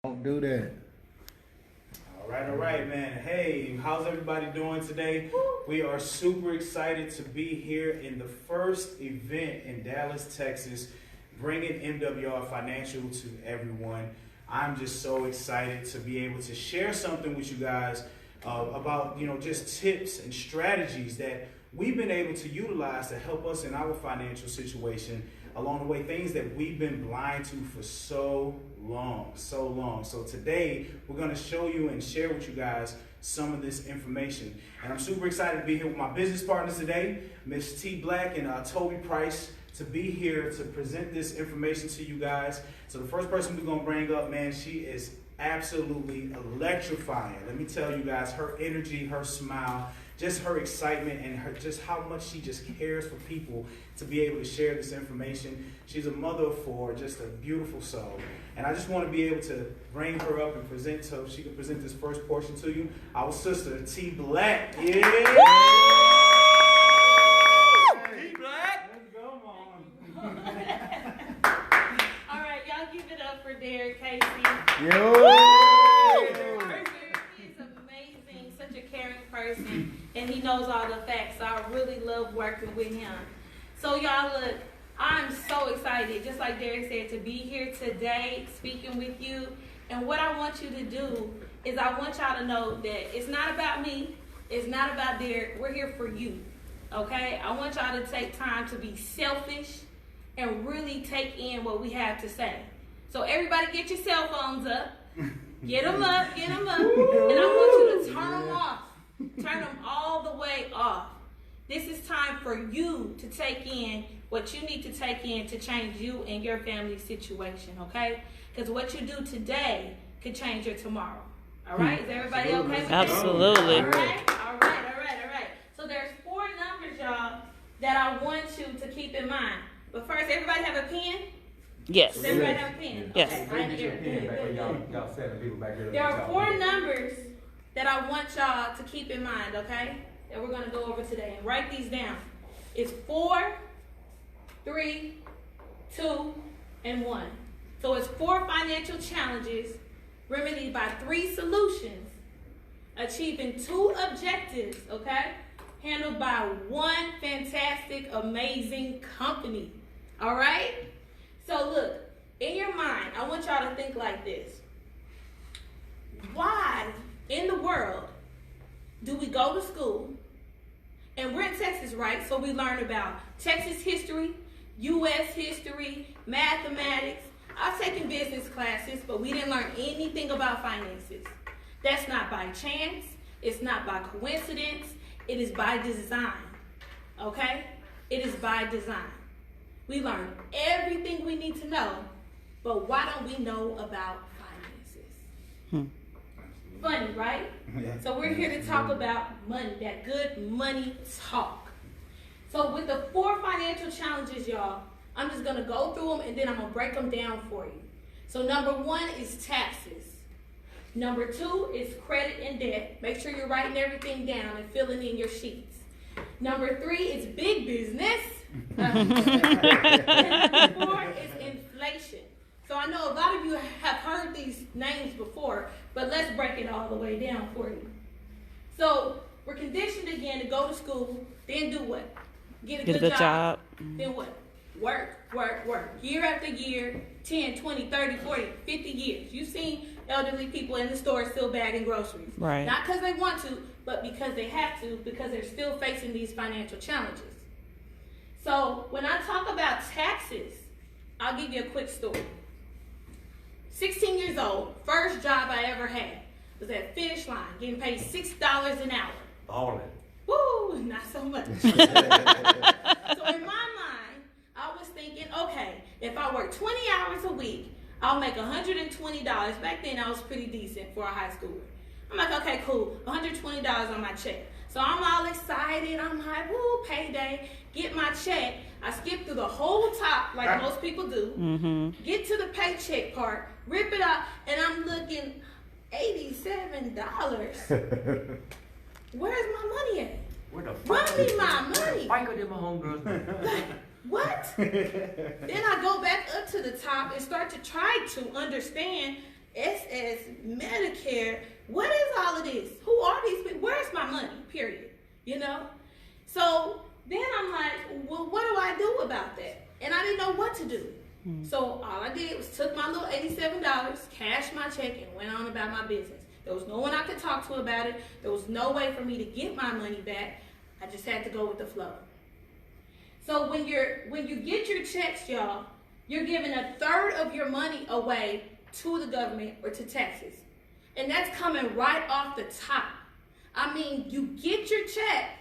Don't do that. All right, man. Hey, how's everybody doing today? We are super excited to be here in the first event in Dallas, Texas, bringing MWR Financial to everyone. I'm just so excited to be able to share something with you guys about, just tips and strategies that we've been able to utilize to help us in our financial situation along the way, things that we've been blind to for so long. So today, we're going to show you and share with you guys some of this information. And I'm super excited to be here with my business partners today, Miss T Black and Toby Price, to be here to present this information to you guys. So the first person we're going to bring up, man, she is absolutely electrifying. Let me tell you guys, her energy, her smile, just her excitement, and her just how much she just cares for people to be able to share this information. She's a mother of four, just a beautiful soul. And I just want to be able to bring her up and present so she can present this first portion to you. Our sister, T Black. Yeah! T Black! Let's go, Mom. All right, y'all give it up for Derek Casey. He's amazing, such a caring person, and he knows all the facts. So I really love working with him. So y'all, look, I'm so excited, just like Derek said, to be here today speaking with you. And what I want you to do is I want y'all to know that it's not about me. It's not about Derek. We're here for you, okay? I want y'all to take time to be selfish and really take in what we have to say. So everybody get your cell phones up. Get them up, get them up. And I want you to turn them off. Turn them all the way off. This is time for you to take in what you need to take in to change you and your family situation, okay? Because what you do today could change your tomorrow. All right? Is everybody okay with that? Absolutely. All right. So there's 4 numbers, y'all, that I want you to keep in mind. But first, everybody have a pen? Yes. Does everybody have a pen? Yes. Okay, right here. Y'all 7 people back here. There are 4 numbers that I want y'all to keep in mind, okay? That we're going to go over today. And write these down. It's 4, 3, 2, and 1. So it's 4 financial challenges remedied by 3 solutions, achieving 2 objectives, okay? Handled by 1 fantastic, amazing company. All right? So look, in your mind, I want y'all to think like this. Why in the world do we go to school? And we're in Texas, right? So we learn about Texas history, U.S. history, mathematics. I've taken business classes, but we didn't learn anything about finances. That's not by chance. It's not by coincidence. It is by design, okay? It is by design. We learn everything we need to know, but why don't we know about finances? Funny, right? Yeah. So we're here to talk about money, that good money talk. So with the 4 financial challenges, y'all, I'm just going to go through them and then I'm going to break them down for you. So number 1 is taxes. Number 2 is credit and debt. Make sure you're writing everything down and filling in your sheets. Number 3 is big business. Number 4 is inflation. So I know a lot of you have heard these names before, but let's break it all the way down for you. So we're conditioned again to go to school, then do what? Get a good job. Then what? Work. Year after year, 10, 20, 30, 40, 50 years. You've seen elderly people in the store still bagging groceries. Right. Not because they want to, but because they have to, because they're still facing these financial challenges. So when I talk about taxes, I'll give you a quick story. 16 years old, first job I ever had was at Finish Line, getting paid $6 an hour. All Woo, not so much. So in my mind, I was thinking, okay, if I work 20 hours a week, I'll make $120. Back then, I was pretty decent for a high schooler. I'm like, okay, cool, $120 on my check. So I'm all excited. I'm like, woo, payday. Get my check. I skip through the whole top like most people do. Get to the paycheck part, rip it up, and I'm looking, $87. Where's my money at? Where the Run me my money. FICA did my homegirls. Like, what? Then I go back up to the top and start to try to understand SS, Medicare. What is all of this? Who are these people? Where's my money? Period. You know? So then I'm like, well, what do I do about that? And I didn't know what to do. So all I did was took my little $87, cashed my check, and went on about my business. There was no one I could talk to about it. There was no way for me to get my money back. I just had to go with the flow. So when you get your checks, y'all, you're giving a third of your money away to the government or to taxes. And that's coming right off the top. I mean, you get your check,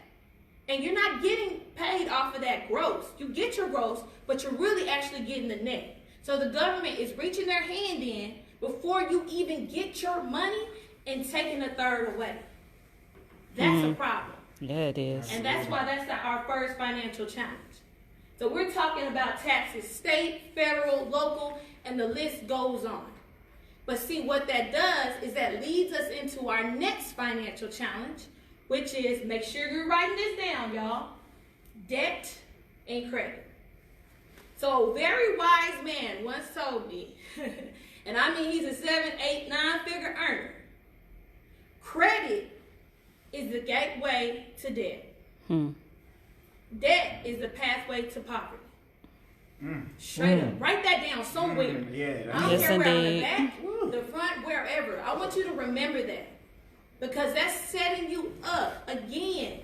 and you're not getting paid off of that gross. You get your gross, but you're really actually getting the net. So the government is reaching their hand in before you even get your money and taking a third away. That's a problem. Yeah, it is. And that's why that's our first financial challenge. So we're talking about taxes, state, federal, local, and the list goes on. But see, what that does is that leads us into our next financial challenge, which is, make sure you're writing this down, y'all, debt and credit. So a very wise man once told me, and I mean he's a 7, 8, 9-figure earner, credit is the gateway to debt. Debt is the pathway to poverty. Straight up. Write that down somewhere. Yeah. I don't Yes, care where, on the indeed. back, the front, wherever. I want you to remember that. Because that's setting you up again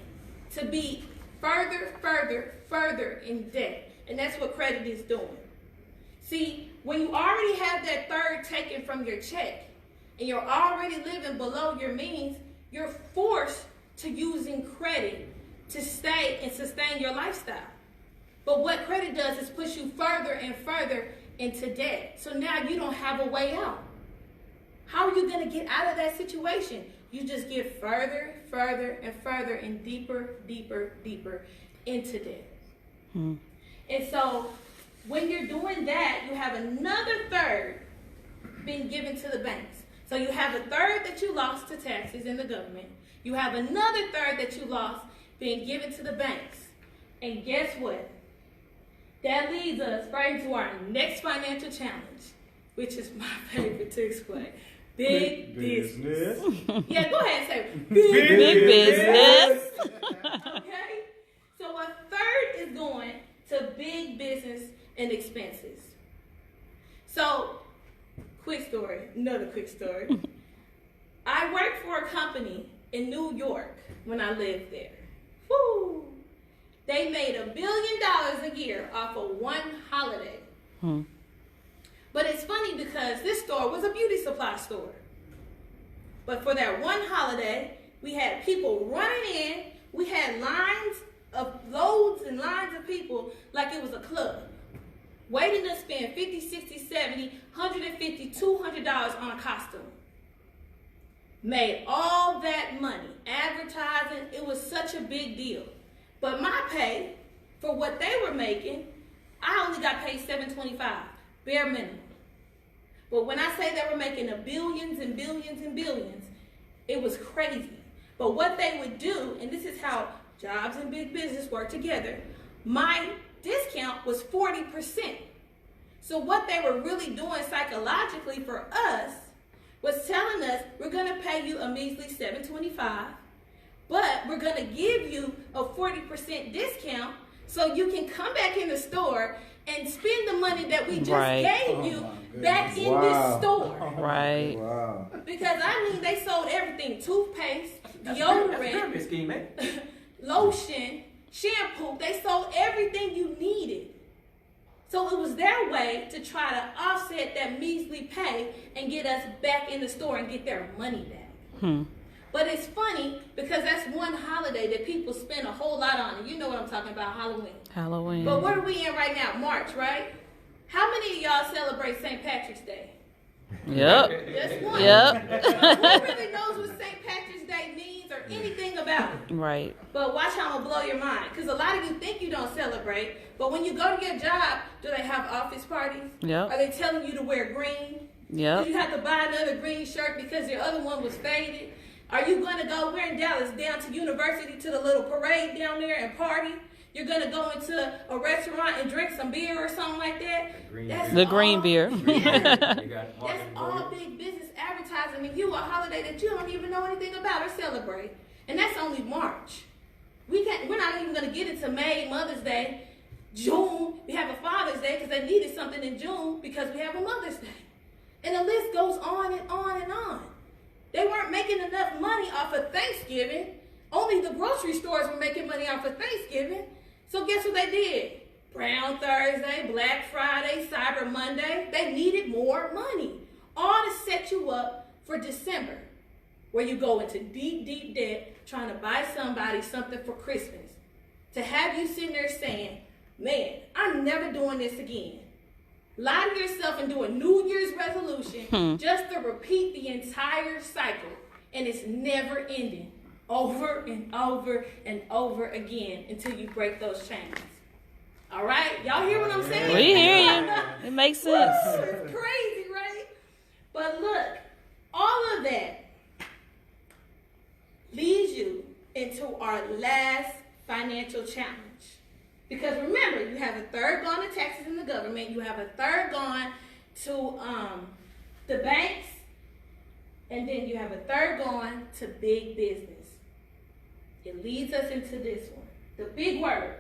to be further in debt. And that's what credit is doing. See, when you already have that third taken from your check and you're already living below your means, you're forced to using credit to stay and sustain your lifestyle. But what credit does is push you further and further into debt. So now you don't have a way out. How are you going to get out of that situation? You just get further and deeper into debt. And so when you're doing that, you have another third being given to the banks. So you have a third that you lost to taxes and the government. You have another third that you lost being given to the banks. And guess what? That leads us right into our next financial challenge, which is my favorite to explain. Big business. Yeah, go ahead and say it. Big business. Okay? So a third is going to big business and expenses. So, another quick story. I worked for a company in New York when I lived there. Woo! They made $1 billion a year off of one holiday. But it's funny because this store was a beauty supply store. But for that one holiday, we had people running in. We had loads and lines of people like it was a club, waiting to spend $50, $60, $70, $150, $200 on a costume. Made all that money, advertising. It was such a big deal. But my pay for what they were making, I only got paid $725, bare minimum. But when I say they were making billions and billions and billions, it was crazy. But what they would do, and this is how jobs and big business work together, my discount was 40%. So what they were really doing psychologically for us was telling us, we're going to pay you a measly $725, but we're going to give you a 40% discount so you can come back in the store and spend the money that we just gave you back in this store. Right. Wow. Because I mean, they sold everything: toothpaste, deodorant, lotion, shampoo. They sold everything you needed. So it was their way to try to offset that measly pay and get us back in the store and get their money back. But it's funny because that's one holiday that people spend a whole lot on. And you know what I'm talking about, Halloween. But what are we in right now? March, right? How many of y'all celebrate St. Patrick's Day? Yep. Just one. Yep. Who really knows what St. Patrick's Day means or anything about it? Right. But watch how I'm going to blow your mind. Because a lot of you think you don't celebrate. But when you go to your job, do they have office parties? Yep. Are they telling you to wear green? Yep. Do you have to buy another green shirt because your other one was faded? Are you going to go, we're in Dallas, down to University to the little parade down there and party? You're gonna go into a restaurant and drink some beer or something like that. The green beer. That's all big business advertising and you a holiday that you don't even know anything about or celebrate. And that's only March. We're not even gonna get into May, Mother's Day, June. We have a Father's Day because they needed something in June because we have a Mother's Day. And the list goes on and on and on. They weren't making enough money off of Thanksgiving. Only the grocery stores were making money off of Thanksgiving. So guess what they did? Brown Thursday, Black Friday, Cyber Monday. They needed more money. All to set you up for December, where you go into deep, deep debt trying to buy somebody something for Christmas. To have you sitting there saying, man, I'm never doing this again. Lie to yourself and do a New Year's resolution just to repeat the entire cycle. And it's never ending. Over and over and over again until you break those chains. All right? Y'all hear what I'm saying? We hear you. It makes sense. Woo, it's crazy, right? But look, all of that leads you into our last financial challenge. Because remember, you have a third gone to taxes in the government. You have a third gone to the banks. And then you have a third gone to big business. It leads us into this one. The big word.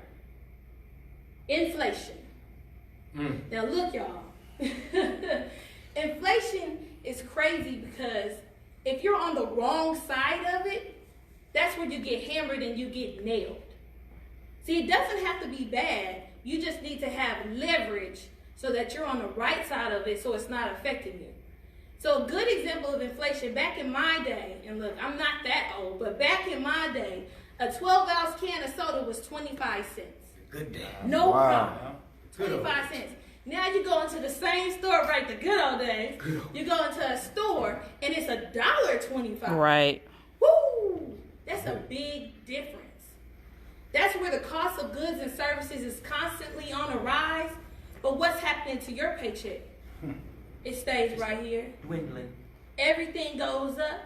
Inflation. Now look, y'all. Inflation is crazy because if you're on the wrong side of it, that's where you get hammered and you get nailed. See, it doesn't have to be bad. You just need to have leverage so that you're on the right side of it so it's not affecting you. So a good example of inflation, back in my day, and look, I'm not that old, but back in my day, a 12-ounce can of soda was 25 cents. Good day. No Wow. problem. 25 cents. Now you go into the same store, right, the good old days. You go into a store, and it's $1.25. Right. Woo! That's a big difference. That's where the cost of goods and services is constantly on a rise. But what's happening to your paycheck? It stays right here. Dwindling. Everything goes up,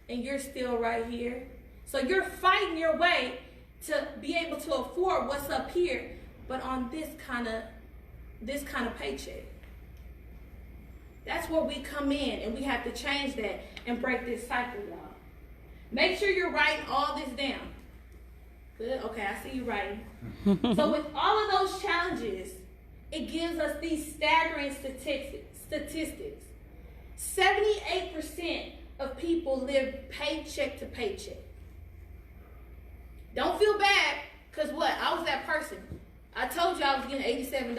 and you're still right here. So you're fighting your way to be able to afford what's up here, but on this kind of paycheck. That's where we come in, and we have to change that and break this cycle, y'all. Make sure you're writing all this down. Good. Okay, I see you writing. So with all of those challenges, it gives us these staggering statistics. 78% of people live paycheck to paycheck. Don't feel bad, because what? I was that person. I told you I was getting $87.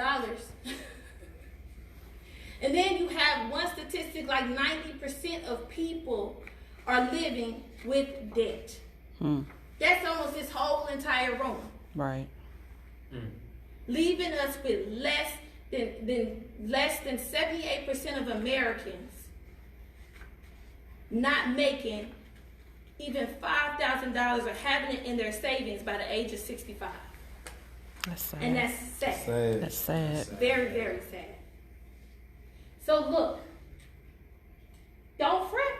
And then you have one statistic like 90% of people are living with debt. That's almost this whole entire room. Right. Leaving us with less than 78% of Americans not making even $5,000 or having it in their savings by the age of 65. That's sad. And that's sad. That's sad. Very, very sad. So look, don't fret.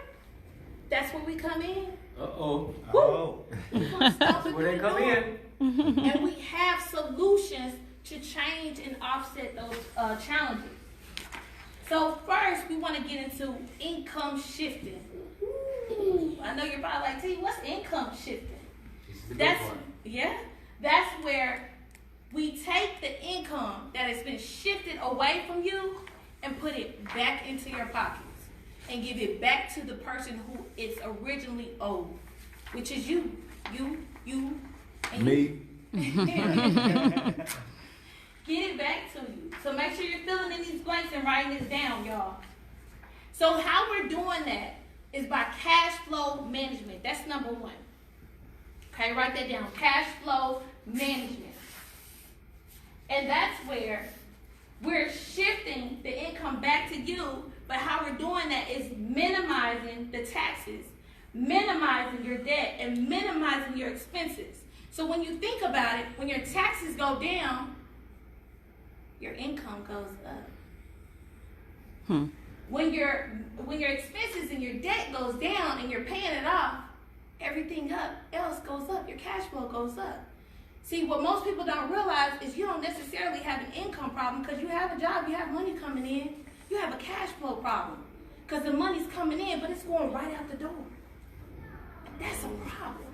That's where we come in. Uh-oh. Oh. We gonna stomp it Where they through come the door. in. And we have solutions to change and offset those challenges. So first, we want to get into income shifting. Ooh, I know you're probably like, T, what's income shifting? This is the That's good one. that's where we take the income that has been shifted away from you and put it back into your pockets and give it back to the person who it's originally owed, which is you, and Me. Get it back to you. So make sure you're filling in these blanks and writing this down, y'all. So how we're doing that is by cash flow management. That's number one. Okay, write that down. Cash flow management. And that's where we're shifting the income back to you, but how we're doing that is minimizing the taxes, minimizing your debt, and minimizing your expenses. So when you think about it, when your taxes go down, your income goes up. When your expenses and your debt goes down and you're paying it off, everything else goes up. Your cash flow goes up. See, what most people don't realize is you don't necessarily have an income problem because you have a job, you have money coming in. You have a cash flow problem because the money's coming in, but it's going right out the door. That's a problem.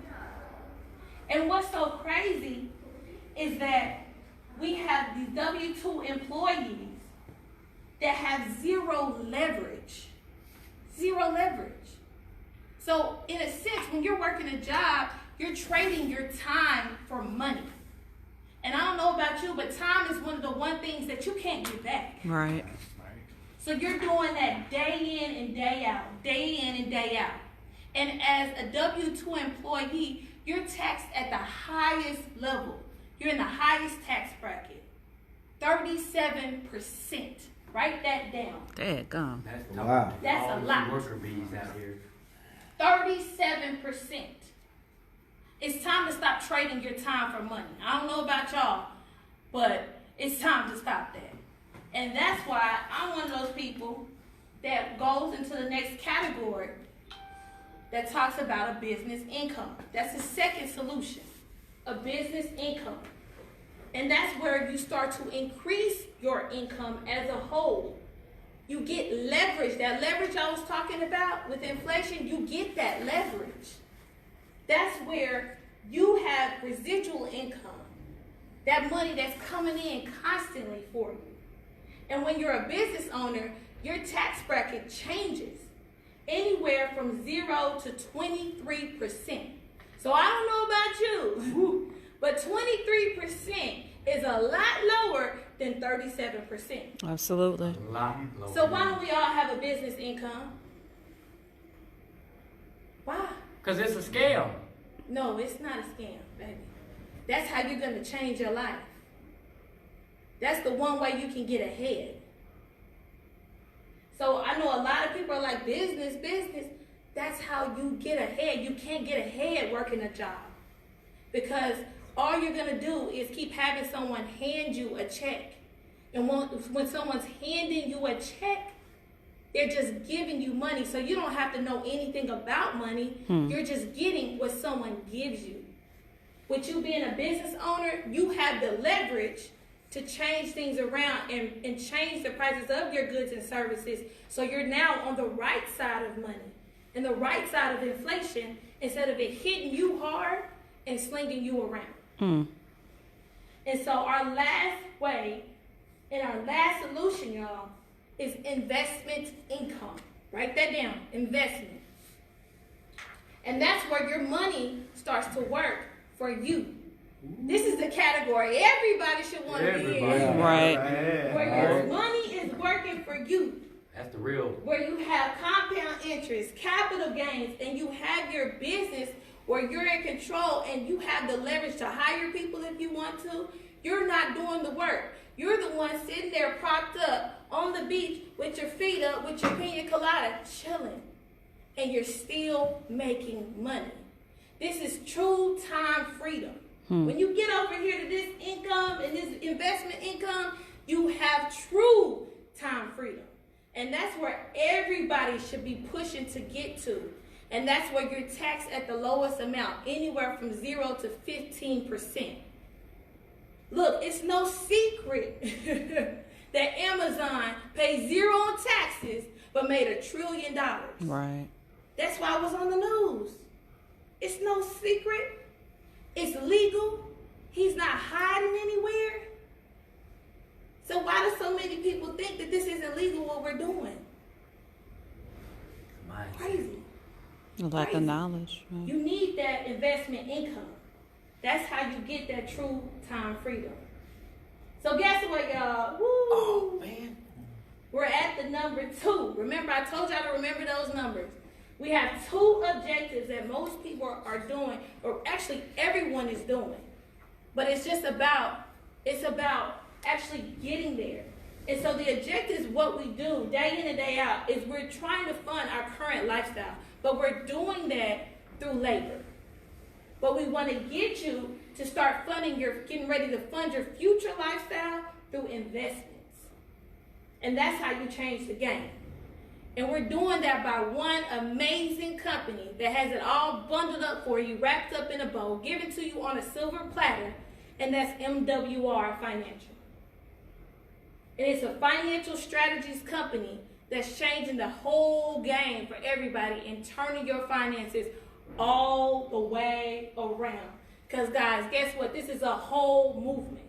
And what's so crazy is that we have these W-2 employees that have zero leverage. Zero leverage. So in a sense, when you're working a job, you're trading your time for money. And I don't know about you, but time is one of the things that you can't get back. Right. So you're doing that day in and day out, day in and day out. And as a W-2 employee, you're taxed at the highest level. You're in the highest tax bracket, 37%. Write that down. Daggone. That's Wow. tough. That's All a these lot. Worker bees out here. 37%. It's time to stop trading your time for money. I don't know about y'all, but it's time to stop that. And that's why I'm one of those people that goes into the next category that talks about a business income. That's the second solution, a business income. And that's where you start to increase your income as a whole. You get leverage. That leverage I was talking about with inflation, you get that leverage. That's where you have residual income. That money that's coming in constantly for you. And when you're a business owner, your tax bracket changes anywhere from 0 to 23%. So I don't know about you, but 23% is a lot lower than 37%. Absolutely. A lot lower. So why don't we all have a business income? Why? Because it's a scam. No, it's not a scam, baby. That's how you're going to change your life. That's the one way you can get ahead. So I know a lot of people are like, business. That's how you get ahead. You can't get ahead working a job. Because all you're going to do is keep having someone hand you a check. And when someone's handing you a check, they're just giving you money. So you don't have to know anything about money. You're just getting what someone gives you. With you being a business owner, you have the leverage to change things around and change the prices of your goods and services. So you're now on the right side of money and the right side of inflation instead of it hitting you hard and slinging you around. And so our last way and our last solution, y'all, is investment income. Write that down, investment. And that's where your money starts to work for you. This is the category everybody should want to be in. Right. Where your money is working for you. That's the real. Where you have compound interest, capital gains, and you have your business where you're in control and you have the leverage to hire people if you want to. You're not doing the work. You're the one sitting there propped up on the beach with your feet up, with your pina colada, chilling. And you're still making money. This is true time freedom. When you get over here to this income and this investment income, you have true time freedom. And that's where everybody should be pushing to get to. And that's where you're taxed at the lowest amount, anywhere from 0 to 15%. Look, it's no secret that Amazon paid 0 on taxes, but made $1 trillion. Right. That's why it was on the news. It's no secret. It's legal. He's not hiding anywhere. So why do so many people think that this isn't legal what we're doing? Crazy. A lack of Crazy. knowledge. Right. You need that investment income. That's how you get that true time freedom. So guess what, y'all? Woo! Oh, man. We're at the number 2. Remember, I told y'all to remember those numbers. We have 2 objectives that most people are doing, or actually everyone is doing. But it's about actually getting there. And so the objective is what we do day in and day out is we're trying to fund our current lifestyle. But we're doing that through labor. But we want to get you to start getting ready to fund your future lifestyle through investments. And that's how you change the game. And we're doing that by one amazing company that has it all bundled up for you, wrapped up in a bow, given to you on a silver platter. and that's MWR Financial. And it's a financial strategies company that's changing the whole game for everybody and turning your finances all the way around. Because, guys, guess what? This is a whole movement.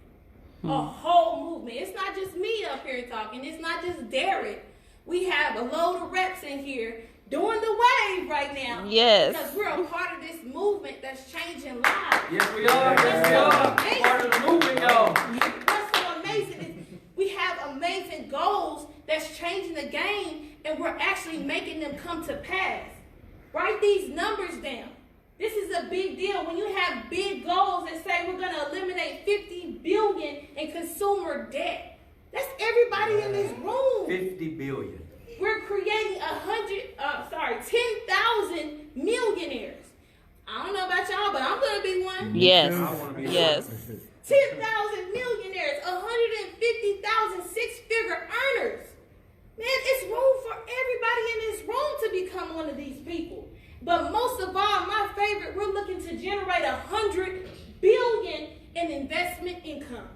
A whole movement. It's not just me up here talking. It's not just Derek. We have a load of reps in here doing the wave right now. Yes. Because we're a part of this movement that's changing lives. Yes, we are. Yes, we are. Part of the movement, y'all. What's so amazing is we have amazing goals that's changing the game, and we're actually making them come to pass. Write these numbers down. This is a big deal. When you have big goals that say we're going to eliminate $50 billion in consumer debt, that's everybody in this room. 50 billion. We're creating 10,000 millionaires. I don't know about y'all, but I'm going to be one. Yes. I want to be Yes. 10,000 millionaires, 150,000 six-figure earners. Man, it's room for everybody in this room to become one of these people. But most of all, my favorite, we're looking to generate $100 billion in investment income.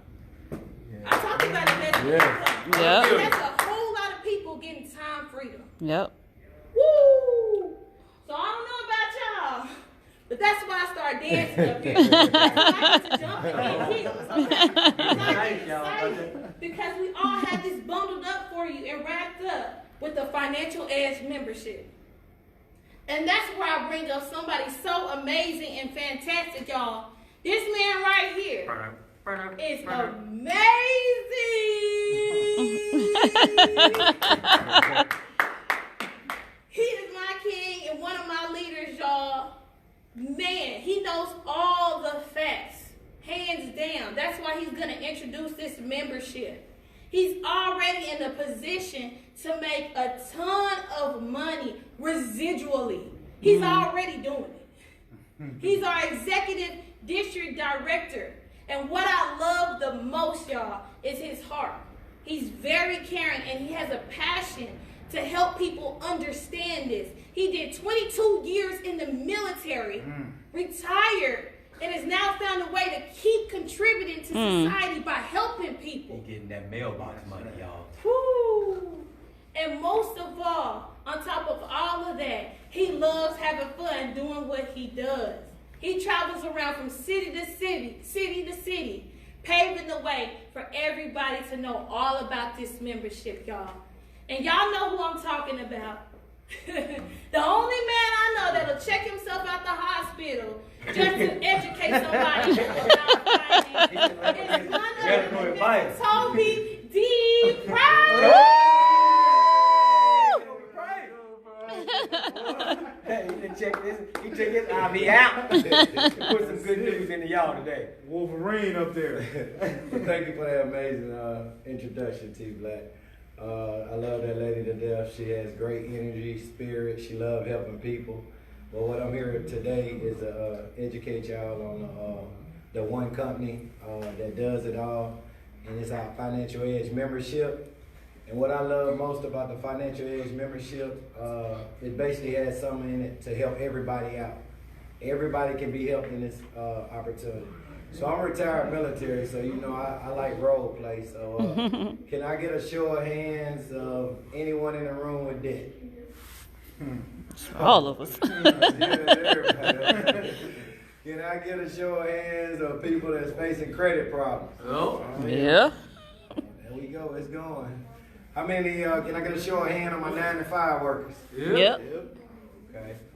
I'm talking about investment income. Yep. And that's a whole lot of people getting time freedom. Yep. Woo! So I don't know about y'all, but that's why I started dancing up here. I like to jump and get heels. Okay? I get excited because we all have this bundled up for you and wrapped up with the Financial Edge membership. And that's where I bring up somebody so amazing and fantastic, y'all. This man right here is amazing. He is my king and one of my leaders, y'all. Man, he knows all the facts, hands down. That's why he's going to introduce this membership. He's already in a position to make a ton of money residually. He's already doing it. He's our executive district director. And what I love the most, y'all, is his heart. He's very caring and he has a passion to help people understand this. He did 22 years in the military, retired, and has now found a way to keep contributing to society by helping people. He getting that mailbox money, y'all. Woo! And most of all, on top of all of that, he loves having fun doing what he does. He travels around from city to city, paving the way for everybody to know all about this membership, y'all. And y'all know who I'm talking about. The only man I know that'll check himself out the hospital just to educate somebody about finance is none other than Toby D. Brown. Hey, he check his IV out. Put some good news into y'all today. Wolverine up there. Well, thank you for that amazing introduction, T. Black. I love that lady to death. She has great energy, spirit. She loves helping people. But what I'm here today is to educate y'all on the one company that does it all, and it's our Financial Edge membership. And what I love most about the Financial Edge membership, it basically has something in it to help everybody out. Everybody can be helped in this opportunity. So I'm retired military, so you know I like role play. So can I get a show of hands of anyone in the room with debt? All of us. Can I get a show of hands of people that's facing credit problems? Oh. Yeah. There we go, it's going. How many, can I get a show of hands on my 9-to-5 workers? Yep.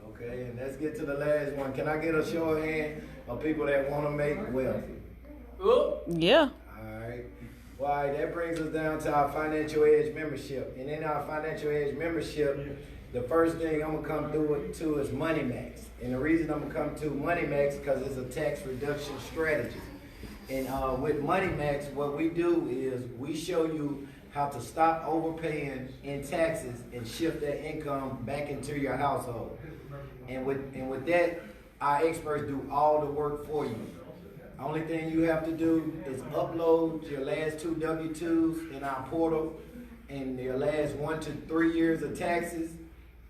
Okay, and let's get to the last one. Can I get a show of hands of people that want to make wealthy? Oh. Yeah. Alright. Well, that brings us down to our Financial Edge membership. And in our Financial Edge membership, the first thing I'm going to come through to is Money Max. And the reason I'm going to come to Money Max because it's a tax reduction strategy. And with Money Max, what we do is we show you how to stop overpaying in taxes and shift that income back into your household. And with that, our experts do all the work for you. Only thing you have to do is upload your last 2 W-2s in our portal and your last 1 to 3 years of taxes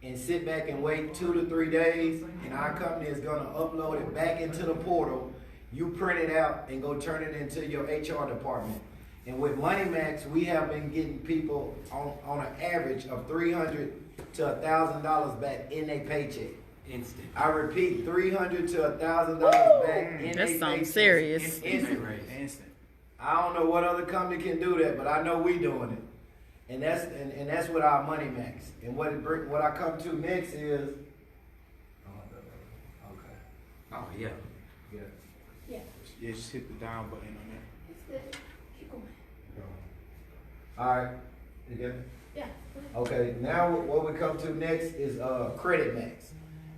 and sit back and wait 2 to 3 days, and our company is going to upload it back into the portal, you print it out and go turn it into your HR department. And with Money Max, we have been getting people on an average of $300 to $1,000 back in their paycheck. Instant. I repeat, $300 to $1,000 back in That their sounds paycheck. serious. Instant. I don't know what other company can do that, but I know we doing it. And that's with our Money Max. And what I come to next is. Okay. Oh yeah. Yeah. Yeah. Yeah, just hit the down button on there. It's good. Keep going. All right. You get it? Yeah. Okay. Now what we come to next is Credit Max.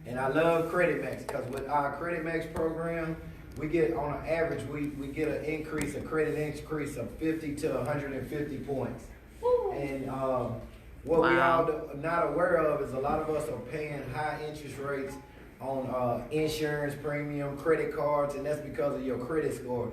And I love Credit Max because with our Credit Max program, we get on an average we get an increase, a credit increase of 50 to 150 points. Woo. And what we Wow. all not aware of is a lot of us are paying high interest rates on insurance premium, credit cards, and that's because of your credit score.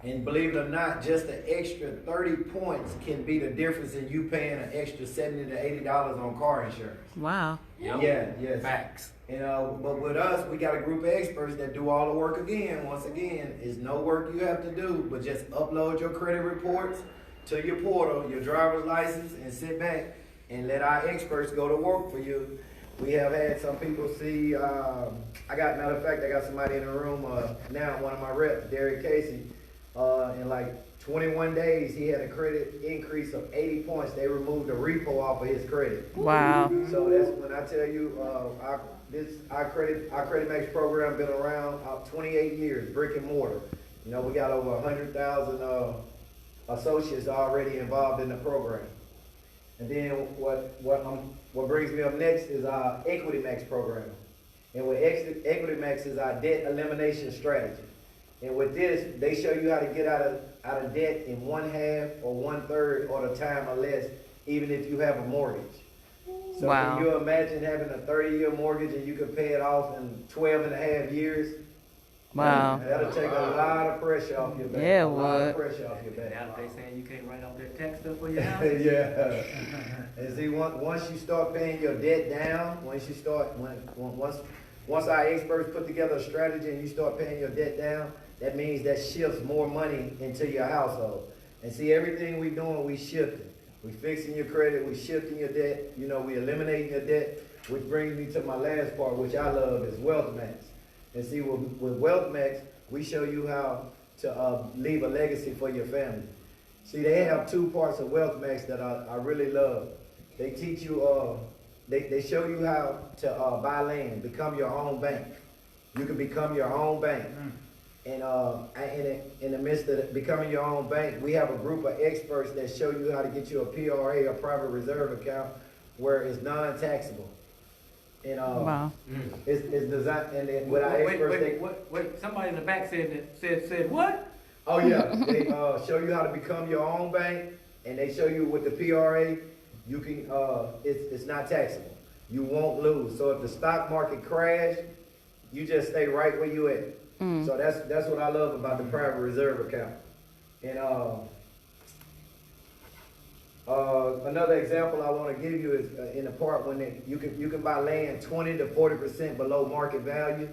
And believe it or not, just an extra 30 points can be the difference in you paying an extra $70 to $80 on car insurance. Wow. Yep. Yeah, yes. Facts. And but with us, we got a group of experts that do all the work again. Once again, it's no work you have to do, but just upload your credit reports to your portal, your driver's license, and sit back and let our experts go to work for you. We have had some people see. Matter of fact, I got somebody in the room now. One of my reps, Derek Casey, in like 21 days, he had a credit increase of 80 points. They removed the repo off of his credit. Wow. So that's when I tell you, our Credit Max program been around 28 years, brick and mortar. You know, we got over 100,000 associates already involved in the program. And then what brings me up next is our Equity Max program. And with Equity Max is our debt elimination strategy. And with this, they show you how to get out of debt in 1/2 or 1/3 or the time or less, even if you have a mortgage. So Wow. can you imagine having a 30-year mortgage and you can pay it off in 12.5 years? Wow. That'll take a lot of pressure off your back. Yeah, it a lot of would. pressure off your back. Now they saying you can't write off that tax stuff for your house. Yeah. And see, once you start paying your debt down, once our experts put together a strategy and you start paying your debt down, that means that shifts more money into your household. And see, everything we doing, we shifting. We fixing your credit, we shifting your debt, you know, we eliminating your debt, which brings me to my last part, which I love, is Wealth Max. And see, with Wealth Max, we show you how to leave a legacy for your family. See, they have two parts of Wealth Max that I really love. They teach you, they show you how to buy land, become your own bank. You can become your own bank. And in the midst of becoming your own bank, we have a group of experts that show you how to get you a PRA, a private reserve account, where it's non-taxable. And Wow. it's designed. And then with our experts, wait. Somebody in the back said what? oh yeah, they show you how to become your own bank, and they show you with the PRA, you can. It's not taxable. You won't lose. So if the stock market crash, you just stay right where you at. So that's what I love about the private reserve account. And another example I want to give you is in the part when you can buy land 20 to 40% below market value,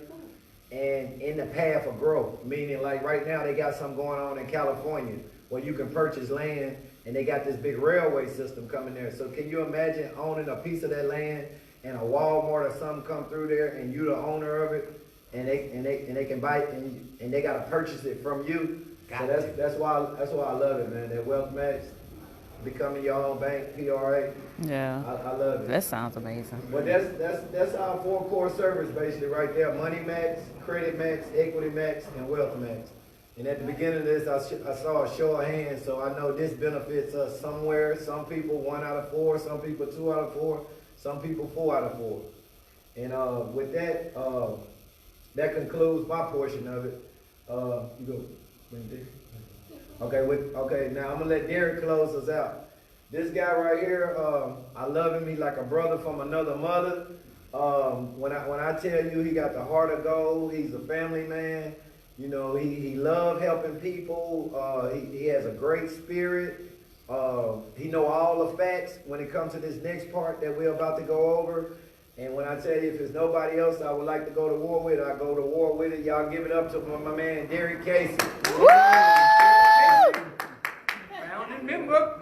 and in the path of growth. Meaning, like right now, they got something going on in California where you can purchase land, and they got this big railway system coming there. So can you imagine owning a piece of that land and a Walmart or something come through there, and you the owner of it? And they can buy it, and they gotta purchase it from you. So that's why I love it, man. That Wealth Max, becoming your own bank, PRA. Yeah. I love it. That sounds amazing. But that's our 4 core service basically right there: Money Max, Credit Max, Equity Max, and Wealth Max. And at the beginning of this, I saw a show of hands, so I know this benefits us somewhere. Some people 1 out of 4, some people 2 out of 4, some people 4 out of 4. And with that. That concludes my portion of it. You go, okay. Now I'm gonna let Derek close us out. This guy right here, I love him. He's like a brother from another mother. When I tell you, he got the heart of gold. He's a family man. You know, he loves helping people. He has a great spirit. He know all the facts when it comes to this next part that we're about to go over. And when I tell you, if there's nobody else I would like to go to war with, I go to war with it. Y'all give it up to my man, Derek Casey. Founding member.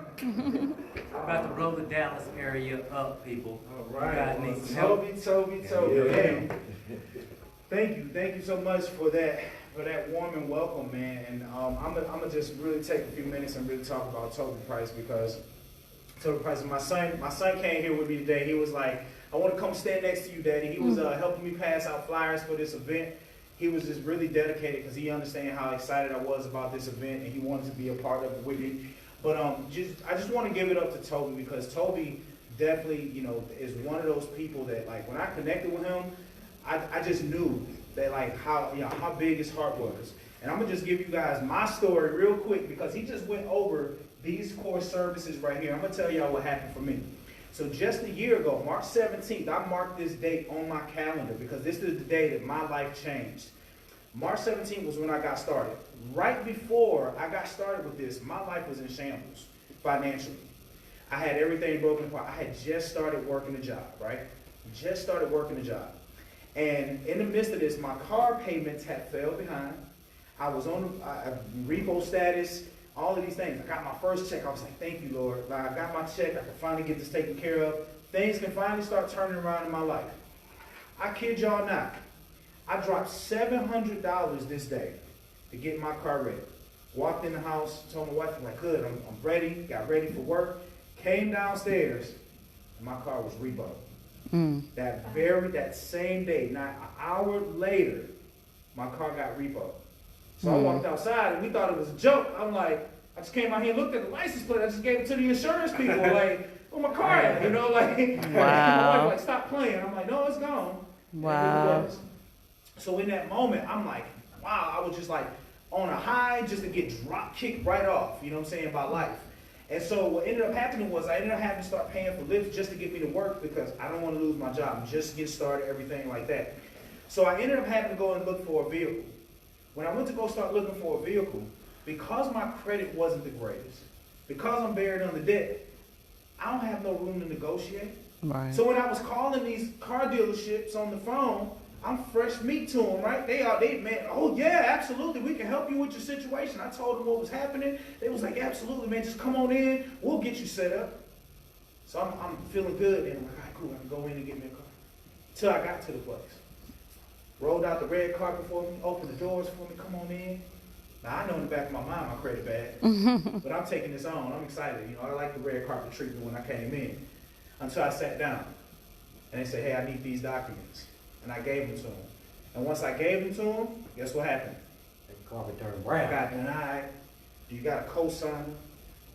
About to blow the Dallas area up, people. All right. You guys need some help. Toby. Yeah. Man. Thank you so much for that warm and welcome, man. And I'm gonna just really take a few minutes and really talk about Toby Price, because Toby Price, my son came here with me today. He was like, I want to come stand next to you, Daddy. He was helping me pass out flyers for this event. He was just really dedicated because he understands how excited I was about this event, and he wanted to be a part of it with me. But I just want to give it up to Toby, because Toby definitely, is one of those people that, like, when I connected with him, I just knew that, like, how big his heart was. And I'm gonna just give you guys my story real quick, because he just went over these core services right here. I'm gonna tell y'all what happened for me. So just a year ago, March 17th, I marked this date on my calendar because this is the day that my life changed. March 17th was when I got started. Right before I got started with this, my life was in shambles financially. I had everything broken apart. I had just started working a job, right? Just started working a job. And in the midst of this, my car payments had fell behind. I was on repo status, all of these things. I got my first check. I was like, thank you, Lord. Like, I got my check. I can finally get this taken care of. Things can finally start turning around in my life. I kid y'all not. I dropped $700 this day to get my car ready. Walked in the house, told my wife, I'm like, good, I'm ready, got ready for work. Came downstairs, and my car was repoed. That same day, not an hour later, my car got repoed. So I walked outside, and we thought it was a joke. I'm like, I just came out here and looked at the license plate. I just gave it to the insurance people. Like, where my car at? Like, my wife, like, stop playing. I'm like, no, it's gone. Wow. So in that moment, I'm like, wow, I was just like on a high just to get drop kicked right off, you know what I'm saying, about life. And so what ended up happening was I ended up having to start paying for Lyft just to get me to work, because I don't want to lose my job, just get started, everything like that. So I ended up having to go and look for a vehicle. When I went to go start looking for a vehicle, because my credit wasn't the greatest, because I'm buried under debt, I don't have no room to negotiate. Right. So when I was calling these car dealerships on the phone, I'm fresh meat to them, right? Man, oh yeah, absolutely, we can help you with your situation. I told them what was happening. They was like, absolutely, man, just come on in, we'll get you set up. So I'm feeling good, and I'm like, all right, cool, I can go in and get me a car. Till I got to the place. Rolled out the red carpet for me, opened the doors for me, come on in. Now, I know in the back of my mind my credit bad, but I'm taking this on. I'm excited. I like the red carpet treatment when I came in. Until I sat down, and they said, hey, I need these documents. And I gave them to him. And once I gave them to him, guess what happened? The carpet turned I brown. got denied. Do you got a cosigner?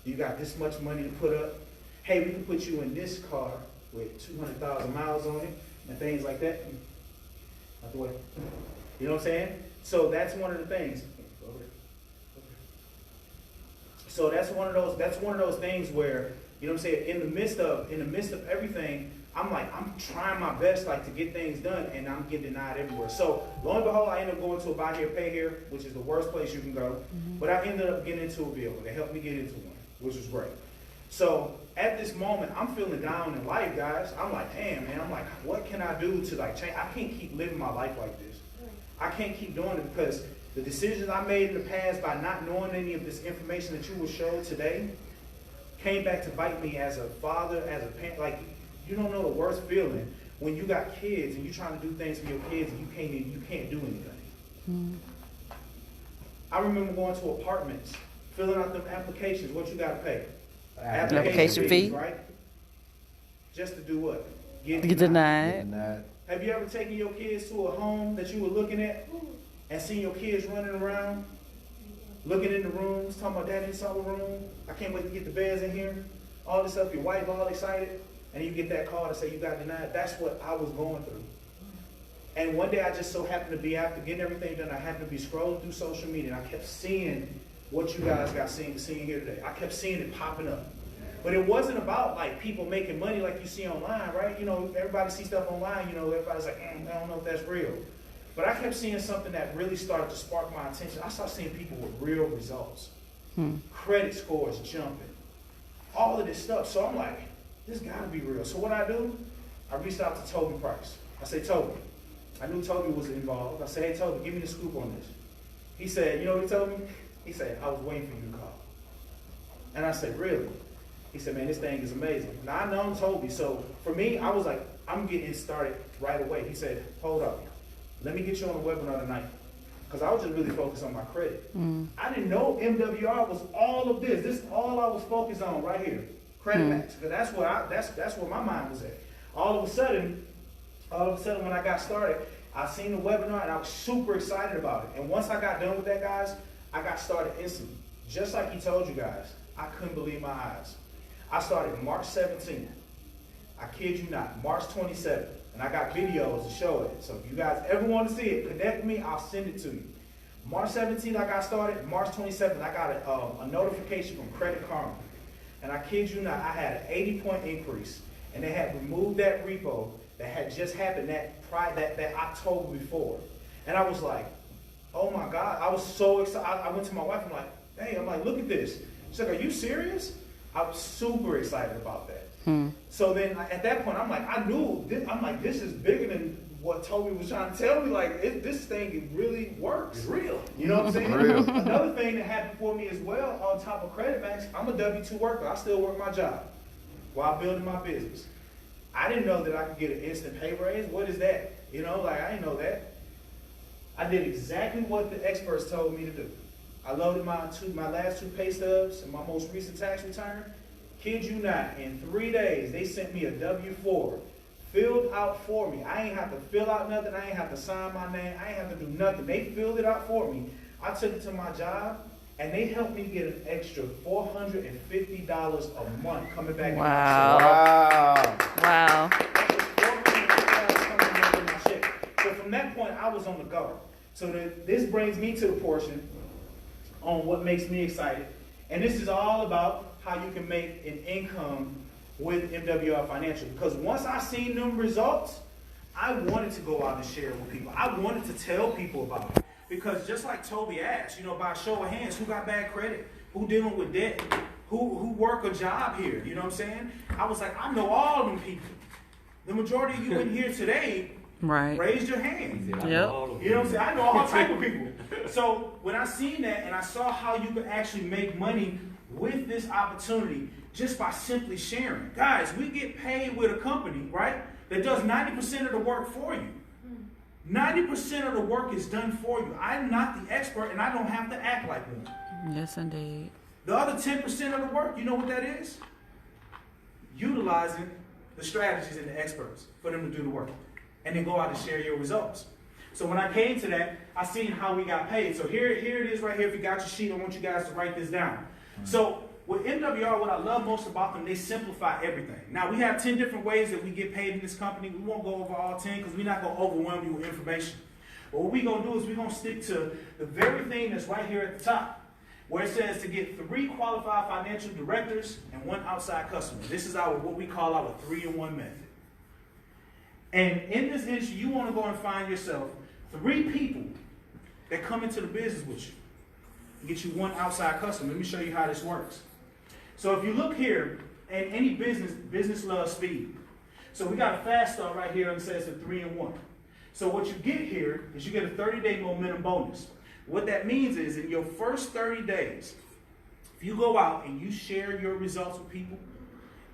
Do you got this much money to put up? Hey, we can put you in this car with 200,000 miles on it and things like that. Out the way. You know what I'm saying? So that's one of the things. So that's one of those things where, you know what I'm saying, in the midst of everything, I'm trying my best to get things done, and I'm getting denied everywhere. So lo and behold, I ended up going to a buy here, pay here, which is the worst place you can go. But I ended up getting into a vehicle. They helped me get into one, which was great. So at this moment, I'm feeling down in life, guys. I'm like, damn, man. I'm like, what can I do to change? I can't keep living my life like this. I can't keep doing it, because the decisions I made in the past by not knowing any of this information that you will show today came back to bite me as a father, as a parent. You don't know the worst feeling when you got kids and you're trying to do things for your kids and you can't do anything. I remember going to apartments, filling out them applications. What you got to pay? Application fee, right? Just to do what? Get denied. Have you ever taken your kids to a home that you were looking at and seen your kids running around, looking in the rooms, talking about, Daddy, saw the room, I can't wait to get the beds in here, all this stuff, your wife all excited, and you get that call to say you got denied? That's what I was going through. And one day I just so happened to be, after getting everything done, I happened to be scrolling through social media, and I kept seeing what you guys got seeing here today. I kept seeing it popping up. But it wasn't about people making money like you see online, right? Everybody sees stuff online, everybody's like, I don't know if that's real. But I kept seeing something that really started to spark my attention. I started seeing people with real results. Credit scores jumping. All of this stuff. So I'm like, this gotta be real. So what I do, I reached out to Toby Price. I said, Toby, I knew Toby was involved. I said, hey, Toby, give me the scoop on this. He said, you know what he told me? He said, I was waiting for you to call. And I said, really? He said, man, this thing is amazing. Now, I know Toby, so for me, I was like, I'm getting started right away. He said, hold up. Let me get you on a webinar tonight. Because I was just really focused on my credit. I didn't know MWR was all of this. This is all I was focused on right here. Credit max. Because that's where my mind was at. All of a sudden, when I got started, I seen the webinar and I was super excited about it. And once I got done with that, guys, I got started instantly. Just like he told you guys, I couldn't believe my eyes. I started March 17th. I kid you not, March 27th. And I got videos to show it. So if you guys ever want to see it, connect with me, I'll send it to you. March 17th, I got started. March 27th, I got a notification from Credit Karma. And I kid you not, I had an 80-point increase. And they had removed that repo that had just happened that October before. And I was like, oh my God, I was so excited. I went to my wife, I'm like, look at this. She's like, are you serious? I was super excited about that. So then at that point, I'm like, this is bigger than what Toby was trying to tell me. Like, this thing really works. It's real. You know what I'm saying? Real. Another thing that happened for me as well, on top of Credit Max, I'm a W-2 worker. I still work my job while building my business. I didn't know that I could get an instant pay raise. What is that? You know, like, I didn't know that. I did exactly what the experts told me to do. I loaded my last 2 pay stubs and my most recent tax return. Kid you not, in 3 days, they sent me a W-4 filled out for me. I ain't have to fill out nothing. I ain't have to sign my name. I ain't have to do nothing. They filled it out for me. I took it to my job, and they helped me get an extra $450 a month coming back. Wow. Wow. So from that point, I was on the go. So this brings me to the portion on what makes me excited. And this is all about how you can make an income with MWR Financial. Because once I seen them results, I wanted to go out and share it with people. I wanted to tell people about it. Because just like Toby asked, by a show of hands, who got bad credit? Who dealing with debt? Who work a job here? You know what I'm saying? I was like, I know all of them people. The majority of you in here today raised your hand. Yep. You know what I'm saying? I know all type of people. So when I seen that and I saw how you could actually make money with this opportunity just by simply sharing. Guys, we get paid with a company, right, that does 90% of the work for you. 90% of the work is done for you. I'm not the expert and I don't have to act like one. Yes, indeed. The other 10% of the work, you know what that is? Utilizing the strategies and the experts for them to do the work. And then go out and share your results. So when I came to that, I seen how we got paid. So here it is right here. If you got your sheet, I want you guys to write this down. So with MWR, what I love most about them, they simplify everything. Now, we have 10 different ways that we get paid in this company. We won't go over all 10 because we're not going to overwhelm you with information. But what we're going to do is we're going to stick to the very thing that's right here at the top, where it says to get 3 qualified financial directors and 1 outside customer. This is what we call our 3-in-1 method. And in this industry, you want to go and find yourself 3 people that come into the business with you. Get you 1 outside customer. Let me show you how this works. So if you look here, and any business loves speed. So we got a fast start right here and it says a 3-in-1. So what you get here is you get a 30-day momentum bonus. What that means is in your first 30 days, if you go out and you share your results with people,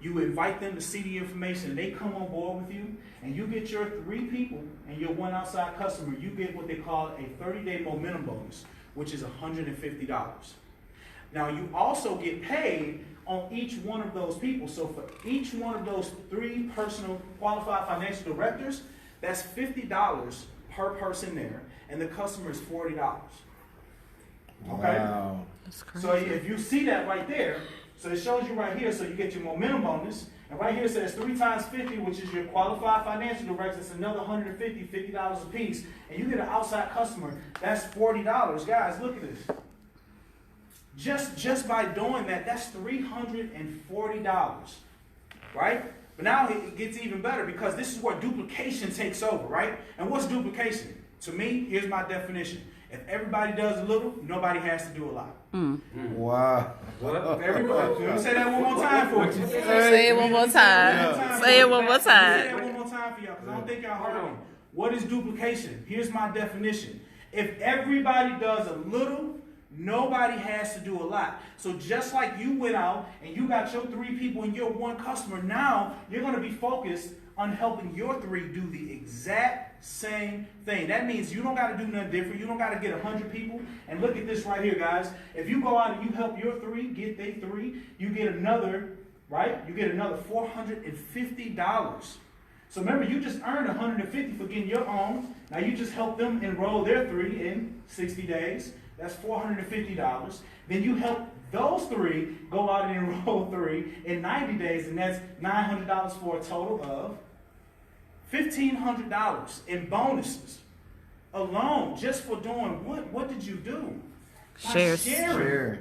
you invite them to see the information, and they come on board with you, and you get your 3 people and your 1 outside customer, you get what they call a 30-day momentum bonus, which is $150. Now, you also get paid on each one of those people. So for each one of those 3 personal qualified financial directors, that's $50 per person there, and the customer is $40. Okay? Wow. That's crazy. So if you see that right there, so it shows you right here, so you get your momentum bonus, and right here it says 3 times 50, which is your qualified financial director. It's another $150, $50 a piece, and you get an outside customer. That's $40. Guys, look at this. Just by doing that, that's $340, right? But now it gets even better because this is where duplication takes over, right? And what's duplication? To me, here's my definition. If everybody does a little, nobody has to do a lot. Wow. If everybody, let me say that one more time for you. Say it one more time. Say it one more Say that time. one more time for y'all, because I don't think y'all heard me. What is duplication? Here's my definition. If everybody does a little, nobody has to do a lot. So just like you went out and you got your 3 people and your 1 customer, now you're going to be focused on helping your 3 do the exact same thing. That means you don't got to do nothing different. You don't got to get 100 people. And look at this right here, guys. If you go out and you help your 3 get they 3, you get another, right? You get another $450. So remember, you just earned $150 for getting your own. Now you just help them enroll their 3 in 60 days. That's $450. Then you help those 3 go out and enroll 3 in 90 days, and that's $900 for a total of $1,500 in bonuses alone just for doing what? What did you do? By Shares. sharing.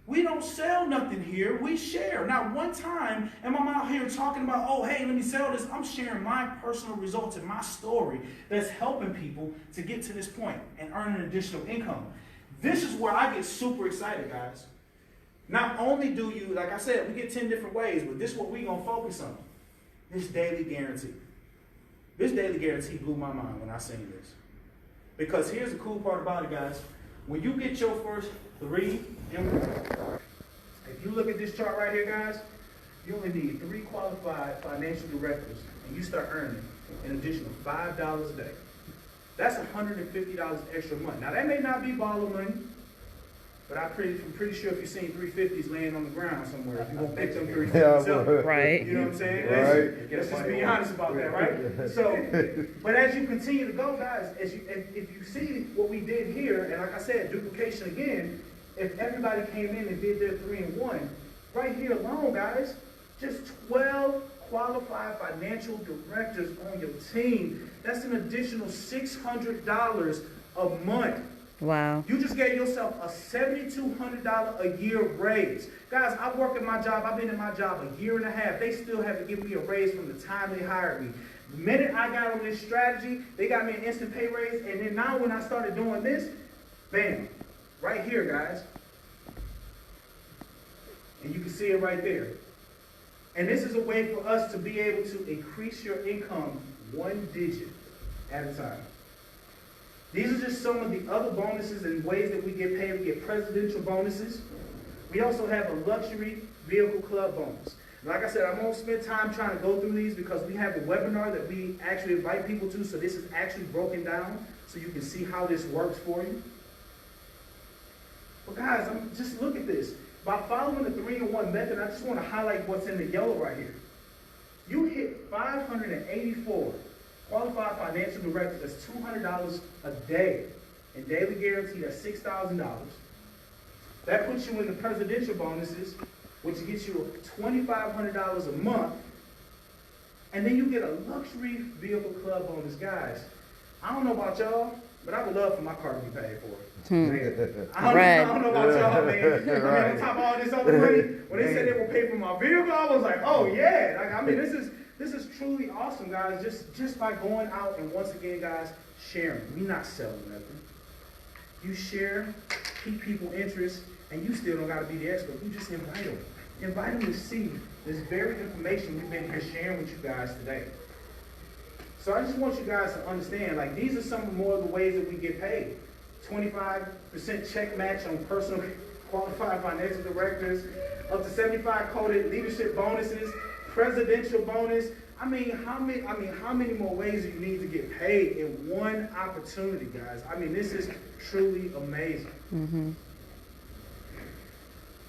We don't sell nothing here. We share. Now, one time, and I'm out here talking about, oh, hey, let me sell this. I'm sharing my personal results and my story that's helping people to get to this point and earn an additional income. This is where I get super excited, guys. Not only do you, like I said, we get 10 different ways, but this is what we're going to focus on. This daily guarantee. This daily guarantee blew my mind when I seen this. Because here's the cool part about it, guys. When you get your first 3 enrollments, if you look at this chart right here, guys, you only need 3 qualified financial directors, and you start earning an additional $5 a day. That's $150 extra a month. Now, that may not be baller money, but I'm pretty sure if you've seen 350s laying on the ground somewhere, you're going to pick them 350s up. Right. You know what I'm saying? Right. Let's just be honest about that, right? So, but as you continue to go, guys, if you see what we did here, and like I said, duplication again, if everybody came in and did their 3 in 1, right here alone, guys, just 12 qualified financial directors on your team. That's an additional $600 a month. Wow. You just gave yourself a $7,200 a year raise. Guys, I work at my job. I've been in my job a year and a half. They still have to give me a raise from the time they hired me. The minute I got on this strategy, they got me an instant pay raise. And then now when I started doing this, bam, right here, guys. And you can see it right there. And this is a way for us to be able to increase your income 1 digit at a time. These are just some of the other bonuses and ways that we get paid. We get presidential bonuses. We also have a luxury vehicle club bonus. Like I said, I won't spend time trying to go through these because we have a webinar that we actually invite people to. So this is actually broken down so you can see how this works for you. But guys, just look at this. By following the 3 in 1 method, I just want to highlight what's in the yellow right here. You hit 584 qualified financial directors. That's $200 a day. And daily guarantee, that's $6,000. That puts you in the presidential bonuses, which gets you $2,500 a month. And then you get a luxury vehicle club bonus. Guys, I don't know about y'all, but I would love for my car to be paid for. I don't know about y'all, man. Right. On top of all this other money, when they said they would pay for my vehicle, I was like, oh yeah. Like, I mean, this is truly awesome, guys. Just by going out and once again, guys, sharing. We not selling nothing. You share, keep people interest, and you still don't got to be the expert. You just invite them. Invite them to see this very information we've been here sharing with you guys today. So I just want you guys to understand, like, these are some more of the ways that we get paid. 25% check match on personal qualified financial directors, up to 75 coded leadership bonuses, presidential bonus. I mean, how many more ways do you need to get paid in one opportunity, guys? I mean, this is truly amazing. Mm-hmm.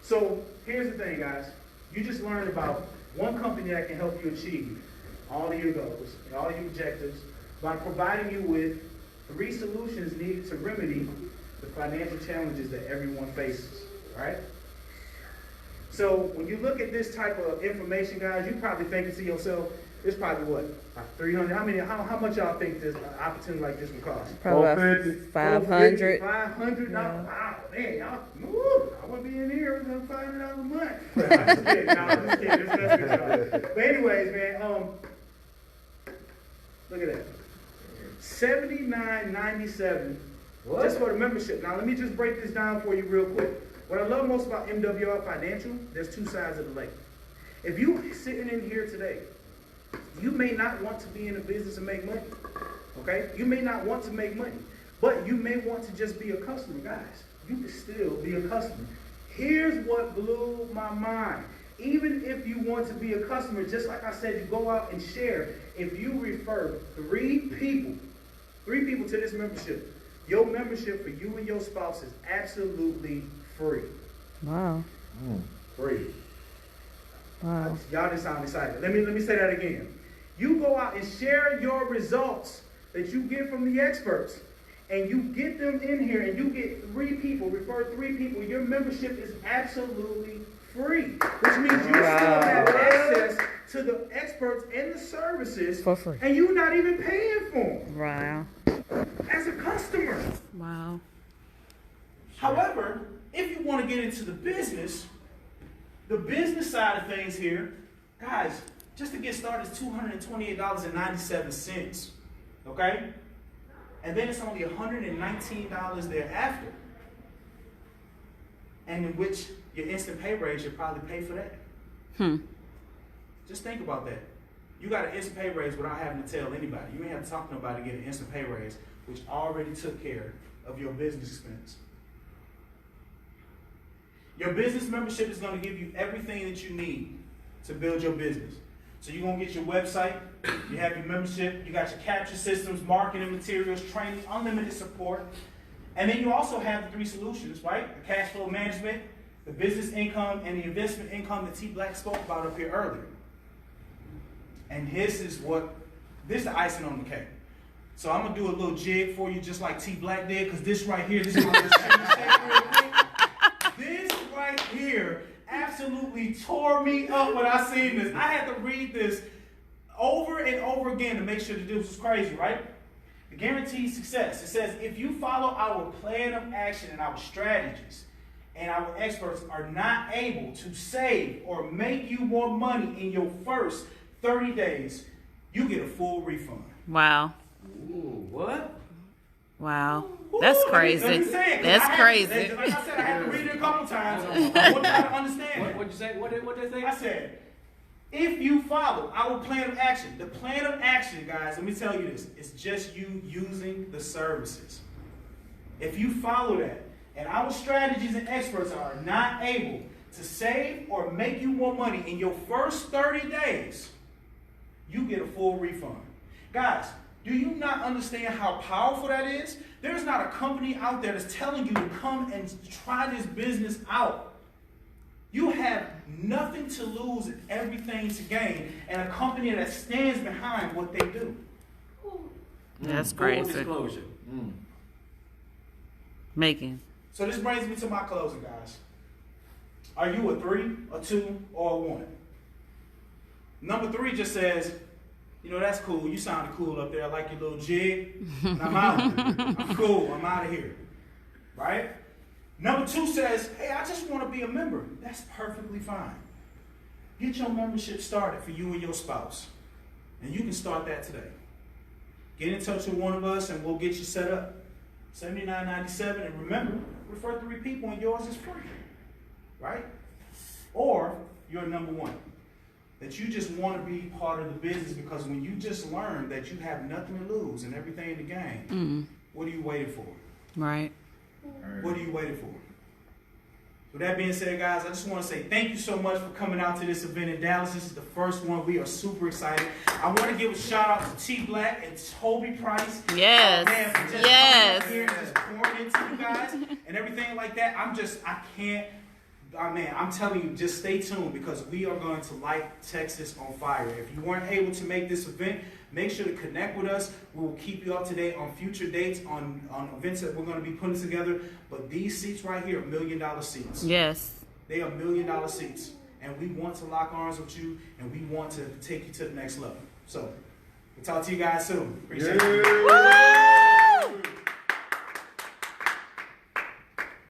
So here's the thing, guys. You just learned about one company that can help you achieve all of your goals and all of your objectives by providing you with 3 solutions needed to remedy the financial challenges that everyone faces, right? So when you look at this type of information, guys, you're probably thinking to yourself, it's probably what, about 300? How much y'all think this opportunity like this would cost? Probably 500. 500? Yeah. Wow, man, y'all, woo, I want to be in here with $500 a month. I'm just kidding, I'm just kidding. Just messing with y'all. But anyways, man, look at that. $79.97 What? Just for the membership. Now, let me just break this down for you real quick. What I love most about MWR Financial, there's two sides of the lake. If you sitting in here today, you may not want to be in a business and make money. Okay? You may not want to make money, but you may want to just be a customer. Guys, you can still be a customer. Here's what blew my mind. Even if you want to be a customer, just like I said, you go out and share. If you refer three people to this membership, your membership for you and your spouse is absolutely free. Wow. Free. Wow. Y'all just sound excited. Let me say that again. You go out and share your results that you get from the experts, and you get them in here, and you get refer three people. Your membership is absolutely free, which means you still have access to the experts and the services For free. and you're not even paying for them Wow. as a customer. Wow. However, if you want to get into the business side of things here, guys, just to get started is $228.97. Okay? And then it's only $119 thereafter. And in which your instant pay raise should probably pay for that. Just think about that. You got an instant pay raise without having to tell anybody. You ain't have to talk to nobody to get an instant pay raise, which already took care of your business expense. Your business membership is going to give you everything that you need to build your business. So you're going to get your website, you have your membership, you got your capture systems, marketing materials, training, unlimited support. And then you also have the three solutions, right? The cash flow management, the business income, and the investment income that T Black spoke about up here earlier. And this is the icing on the cake. So I'm going to do a little jig for you just like T Black did, because this right here, this is what this This right here absolutely tore me up when I seen this. I had to read this over and over again to make sure that this was crazy, right? The guaranteed success. It says, if you follow our plan of action and our strategies, and our experts are not able to save or make you more money in your first 30 days, you get a full refund. Wow. Ooh, what? Wow. That's crazy. Let me say it, That's crazy. Like I said, I had to read it a couple times. I want you to understand it. What'd you say? What they say? I said, if you follow our plan of action, the plan of action, guys, let me tell you this, it's just you using the services. If you follow that, and our strategies and experts are not able to save or make you more money in your first 30 days, you get a full refund. Guys, do you not understand how powerful that is? There's not a company out there that's telling you to come and try this business out. You have nothing to lose and everything to gain, and a company that stands behind what they do. That's Full crazy. disclosure. Making. So this brings me to my closing, guys. Are you a 3, a 2, or a 1? Number 3 just says, you know, that's cool. You sounded cool up there. I like your little jig. And I'm out. I'm cool. I'm out of here. Right? Number 2 says, hey, I just want to be a member. That's perfectly fine. Get your membership started for you and your spouse. And you can start that today. Get in touch with one of us and we'll get you set up. $79.97. And remember, refer 3 people and yours is free. Right? Or you're number 1. That you just want to be part of the business, because when you just learn that you have nothing to lose and everything to gain, what are you waiting for? Right. What are you waiting for? With that being said, guys, I just want to say thank you so much for coming out to this event in Dallas. This is the first one. We are super excited. I want to give a shout out to T Black and Toby Price. Yes. Man, for just Yes. coming out here and just pouring into you guys and everything like that. I'm telling you, just stay tuned, because we are going to light Texas on fire. If you weren't able to make this event, make sure to connect with us. We will keep you up to date on future dates, on events that we're going to be putting together. But these seats right here are $1 million seats. Yes. They are $1 million seats. And we want to lock arms with you, and we want to take you to the next level. So, we'll talk to you guys soon. Appreciate it.